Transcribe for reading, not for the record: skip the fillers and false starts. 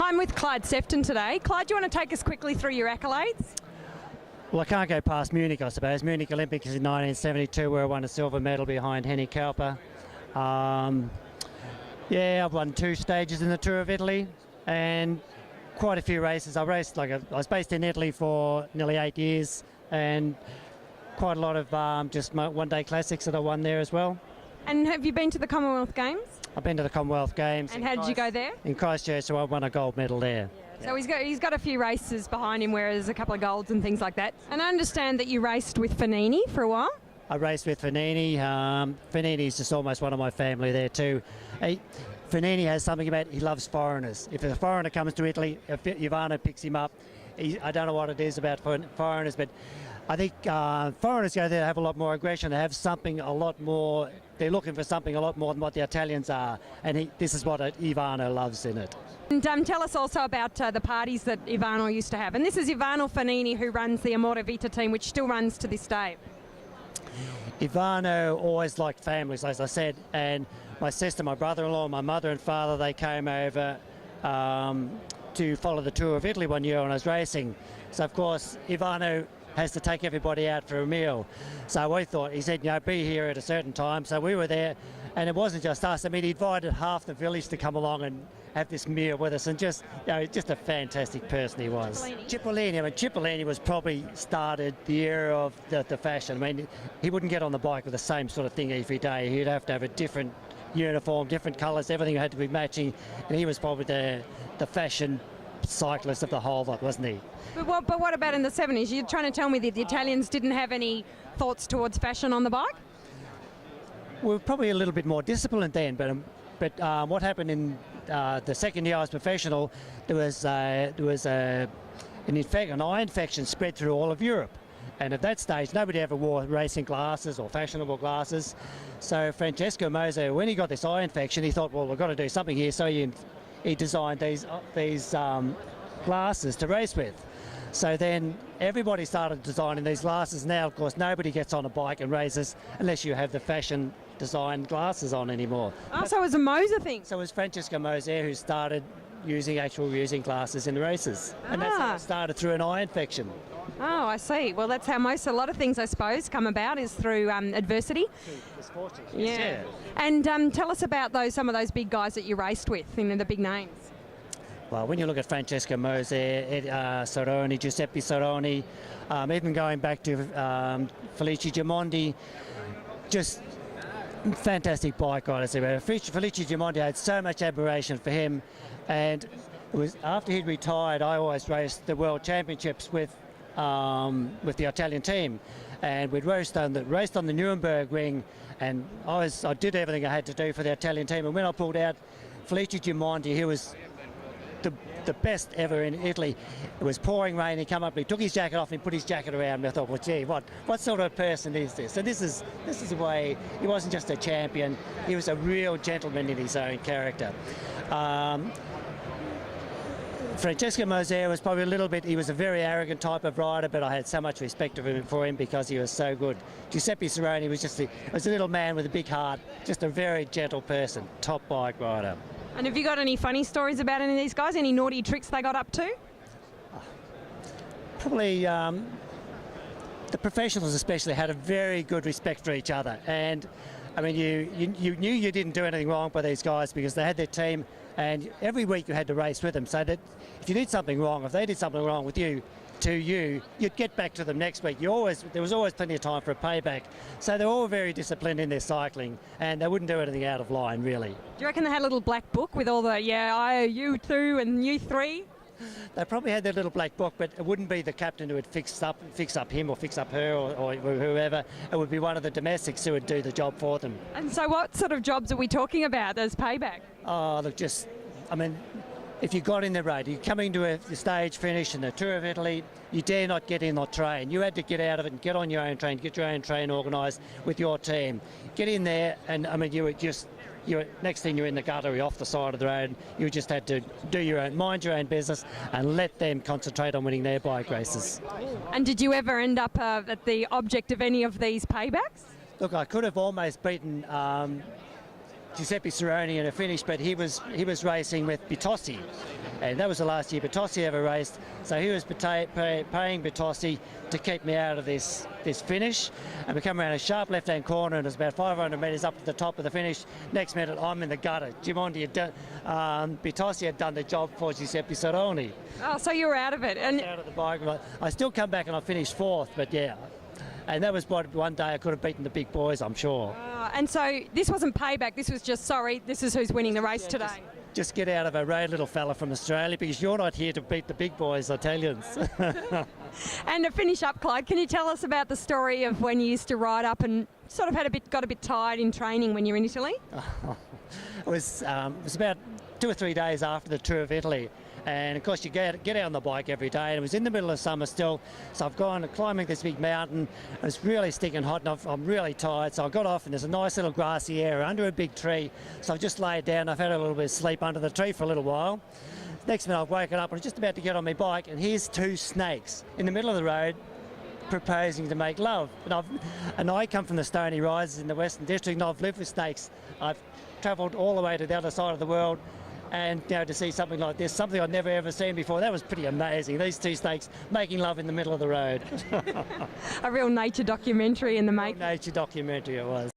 I'm with Clyde Sefton today. Clyde, do you want to take us quickly through your accolades? Well, I can't go past Munich, I suppose. Munich Olympics in 1972, where I won a silver medal behind Henny Cowper. Yeah, I've won 2 stages in the Tour of Italy and quite a few races. I was based in Italy for nearly 8 years, and quite a lot of just one-day classics that I won there as well. And have you been to the Commonwealth Games? I've been to the Commonwealth Games. And how did you go there? In Christchurch, so I won a gold medal there. So he's got a few races behind him where there's a couple of golds and things like that. And I understand that you raced with Fanini for a while? I raced with Fanini. Fanini's just almost one of my family there too. Fanini has something about he loves foreigners. If a foreigner comes to Italy, if Ivano picks him up, I don't know what it is about foreigners, but I think foreigners go there to have a lot more aggression. They have something a lot more. They're looking for something a lot more than what the Italians are, and this is what Ivano loves in it. And tell us also about the parties that Ivano used to have. And this is Ivano Fanini, who runs the Amore Vita team, which still runs to this day. Ivano always liked families, as I said, and my sister, my brother-in-law, my mother and father, they came over to follow the Tour of Italy one year when I was racing. So, of course, Ivano has to take everybody out for a meal. So we thought, he said, be here at a certain time. So we were there, and it wasn't just us. I mean, he invited half the village to come along and have this meal with us, and just a fantastic person he was. Cipollini. I mean, Cipollini was probably started the era of the fashion. I mean, he wouldn't get on the bike with the same sort of thing every day. He'd have to have a different uniform, different colours, everything had to be matching, and he was probably the fashion cyclist of the whole lot, wasn't he? But what about in the 70s? You're trying to tell me that the Italians didn't have any thoughts towards fashion on the bike? We were probably a little bit more disciplined then, but what happened in the second year I was professional, there was an eye infection spread through all of Europe. And at that stage, nobody ever wore racing glasses or fashionable glasses. So Francesco Mose, when he got this eye infection, he thought, well, we've got to do something here. So he designed these glasses to race with. So then everybody started designing these glasses. Now, of course, nobody gets on a bike and races unless you have the fashion designed glasses on anymore. Oh, so it was a Moser thing? So it was Francesco Mose who started using glasses in the races. And that's how it started, through an eye infection. Oh, I see. Well, that's how a lot of things, I suppose, come about, is through adversity. Misfortune. Yeah. And tell us about some of those big guys that you raced with, the big names. Well, when you look at Francesco Mose, Soroni, Giuseppe Soroni, even going back to Felice Gimondi, just fantastic bike riders. Felice Gimondi, I had so much admiration for him, and it was after he'd retired, I always raced the World Championships with the Italian team, and we'd raced on the Nuremberg ring, and I did everything I had to do for the Italian team. And when I pulled out, Felice Gimondi, he was the best ever in Italy. It was pouring rain. He came up, he took his jacket off and he put his jacket around me. I thought, well, gee, what sort of person is this? And this is the way. He wasn't just a champion. He was a real gentleman in his own character. Francesco Mose was probably he was a very arrogant type of rider, but I had so much respect for him because he was so good. Giuseppe Soroni was a little man with a big heart, just a very gentle person, top bike rider. And have you got any funny stories about any of these guys? Any naughty tricks they got up to? Probably the professionals especially had a very good respect for each other. And I mean, you knew you didn't do anything wrong by these guys because they had their team, and every week you had to race with them. So that if you did something wrong, if they did something wrong with you, you'd get back to them next week. there was always plenty of time for a payback. So they're all very disciplined in their cycling, and they wouldn't do anything out of line, really. Do you reckon they had a little black book with all the, I owe you 2 and you 3? They probably had their little black book, but it wouldn't be the captain who would fix up him or fix up her or whoever. It would be one of the domestics who would do the job for them. And so what sort of jobs are we talking about as payback? Oh, look, if you got in the road, you're coming to the stage finish in the Tour of Italy, you dare not get in the train. You had to get out of it and get on your own train, get your own train organised with your team. Get in there, and I mean, next thing you're in the gutter, you're off the side of the road. You just had to mind your own business and let them concentrate on winning their bike races. And did you ever end up at the object of any of these paybacks? Look, I could have almost beaten Giuseppe Cerrone in a finish, but he was racing with Bitossi, and that was the last year Bitossi ever raced. So he was paying Bitossi to keep me out of this finish, and we come around a sharp left-hand corner, and it's about 500 metres up to the top of the finish. Next minute, I'm in the gutter. Gimondi had done, Bitossi had done the job for Giuseppe Cerrone. Oh, so you were out of it, and Out of the bike. I still come back and I finished fourth, but yeah. And that was one day I could have beaten the big boys, I'm sure. and so this wasn't payback. This was just, sorry, this is who's winning the race today. Just get out of a road, little fella from Australia, because you're not here to beat the big boys, Italians. And to finish up, Clyde, can you tell us about the story of when you used to ride up and sort of got a bit tired in training when you were in Italy? It was about 2 or 3 days after the Tour of Italy. And of course you get out on the bike every day, and it was in the middle of summer still, so I've gone climbing this big mountain, and it's really stinking hot, and I'm really tired, so I got off, and there's a nice little grassy area under a big tree, so I've just laid down. I've had a little bit of sleep under the tree for a little while. Next minute I've woken up and I'm just about to get on my bike, and here's 2 snakes in the middle of the road proposing to make love. And I come from the Stony Rises in the Western District, and I've lived with snakes. I've travelled all the way to the other side of the world, and to see something like this, something I'd never ever seen before, that was pretty amazing. These 2 snakes making love in the middle of the road. A real nature documentary in the making. Nature documentary it was.